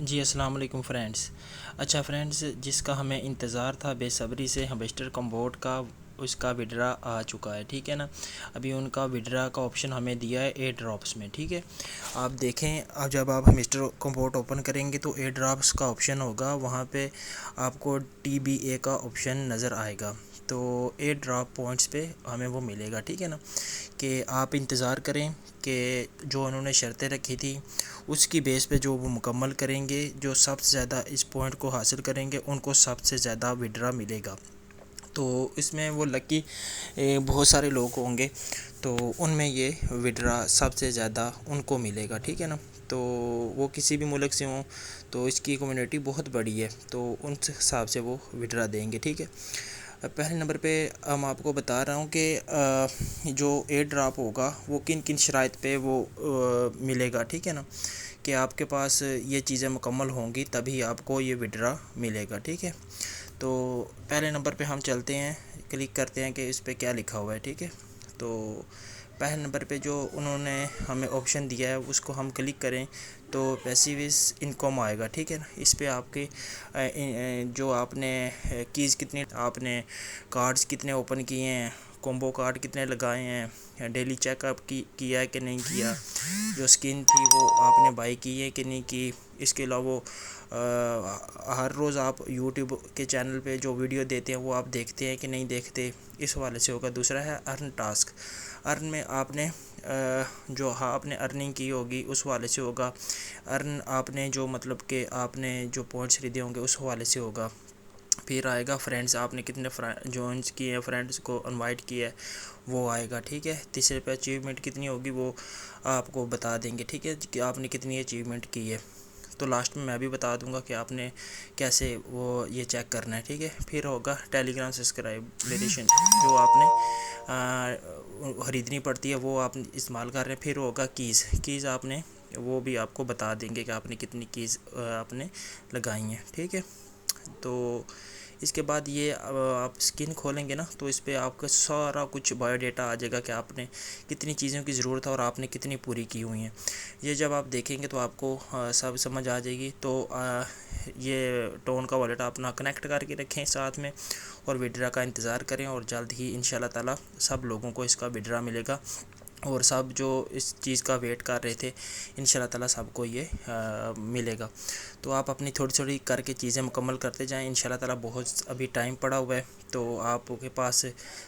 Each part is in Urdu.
جی السلام علیکم فرینڈس۔ اچھا فرینڈس، جس کا ہمیں انتظار تھا بے صبری سے، ہمسٹر کمبوٹ کا، اس کا وڈرا آ چکا ہے، ٹھیک ہے نا۔ ابھی ان کا وڈرا کا آپشن ہمیں دیا ہے ایئر ڈراپس میں، ٹھیک ہے۔ آپ دیکھیں، جب آپ ہمسٹر کمبوٹ اوپن کریں گے تو ایئر ڈراپس کا آپشن ہوگا، وہاں پہ آپ کو TBA کا آپشن نظر آئے گا، تو ایئر ڈراپ پوائنٹس پہ ہمیں وہ ملے گا، ٹھیک ہے نا۔ کہ آپ انتظار کریں کہ جو انہوں نے شرطیں رکھی تھی اس کی بیس پہ جو وہ مکمل کریں گے، جو سب سے زیادہ اس پوائنٹ کو حاصل کریں گے ان کو سب سے زیادہ وڈرا ملے گا۔ تو اس میں وہ لکی بہت سارے لوگ ہوں گے، تو ان میں یہ وڈرا سب سے زیادہ ان کو ملے گا، ٹھیک ہے نا۔ تو وہ کسی بھی ملک سے ہوں تو اس کی کمیونٹی بہت بڑی ہے، تو ان حساب سے وہ وڈرا دیں گے، ٹھیک ہے۔ پہلے نمبر پہ میں آپ کو بتا رہا ہوں کہ جو ایئر ڈراپ ہوگا وہ کن کن شرائط پہ وہ ملے گا، ٹھیک ہے نا۔ کہ آپ کے پاس یہ چیزیں مکمل ہوں گی تبھی آپ کو یہ وڈرا ملے گا، ٹھیک ہے۔ تو پہلے نمبر پہ ہم چلتے ہیں، کلک کرتے ہیں کہ اس پہ کیا لکھا ہوا ہے، ٹھیک ہے۔ تو پہلے نمبر پہ جو انہوں نے ہمیں آپشن دیا ہے اس کو ہم کلک کریں تو پیسیوس انکم آئے گا، ٹھیک ہے نا۔ اس پہ آپ کے جو آپ نے کیز کتنی، آپ نے کارڈز کتنے اوپن کیے ہیں، کومبو کارڈ کتنے لگائے ہیں، ڈیلی چیک اپ کیا ہے کہ نہیں کیا، جو سکن تھی وہ آپ نے بائی کی ہے کہ نہیں کی۔ اس کے علاوہ ہر روز آپ یوٹیوب کے چینل پہ جو ویڈیو دیتے ہیں وہ آپ دیکھتے ہیں کہ نہیں دیکھتے، اس حوالے سے ہوگا۔ دوسرا ہے ارن ٹاسک، ارن میں آپ نے جو آپ نے ارننگ کی ہوگی اس حوالے سے ہوگا۔ ارن آپ نے جو مطلب کہ آپ نے جو پوائنٹس خریدے ہوں گے اس حوالے سے ہوگا۔ پھر آئے گا فرینڈز، آپ نے کتنے جوائنس کیے ہیں، فرینڈز کو انوائٹ کیا ہے، وہ آئے گا، ٹھیک ہے۔ تیسرے پہ اچیومنٹ کتنی ہوگی وہ آپ کو بتا دیں گے، ٹھیک ہے، کہ آپ نے کتنی اچیومنٹ کی ہے۔ تو لاسٹ میں بھی بتا دوں گا کہ آپ نے کیسے وہ یہ چیک کرنا ہے، ٹھیک ہے۔ پھر ہوگا ٹیلی گرام سبسکرائبریشن، جو آپ نے خریدنی پڑتی ہے وہ آپ استعمال کر رہے ہیں۔ پھر ہوگا کیز آپ نے وہ بھی آپ کو بتا دیں گے کہ آپ نے کتنی کیز آپ نے لگائی ہیں، ٹھیک ہے۔ تو اس کے بعد یہ آپ سکن کھولیں گے نا تو اس پہ آپ کا سارا کچھ بایو ڈیٹا آ جائے گا کہ آپ نے کتنی چیزوں کی ضرورت ہے اور آپ نے کتنی پوری کی ہوئی ہیں۔ یہ جب آپ دیکھیں گے تو آپ کو سب سمجھ آ جائے گی۔ تو یہ ٹون کا والیٹ اپنا کنیکٹ کر کے رکھیں ساتھ میں، اور وڈرا کا انتظار کریں، اور جلد ہی ان شاء اللہ تعالیٰ سب لوگوں کو اس کا وڈرا ملے گا، اور سب جو اس چیز کا ویٹ کر رہے تھے ان شاء اللہ تعالیٰ سب کو یہ ملے گا۔ تو آپ اپنی تھوڑی تھوڑی کر کے چیزیں مکمل کرتے جائیں، ان شاء اللہ تعالیٰ بہت ابھی ٹائم پڑا ہوا ہے، تو آپ کے پاس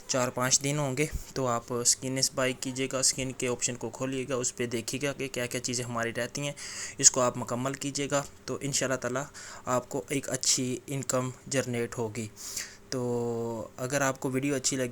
4-5 دن ہوں گے۔ تو آپ سکنس بائی کیجیے گا، سکن کے آپشن کو کھولیے گا، اس پہ دیکھیے گا کہ کیا کیا چیزیں ہماری رہتی ہیں، اس کو آپ مکمل کیجیے گا، تو ان شاء اللہ تعالیٰ آپ کو ایک اچھی انکم جنریٹ ہوگی۔ تو اگر آپ کو ویڈیو اچھی لگی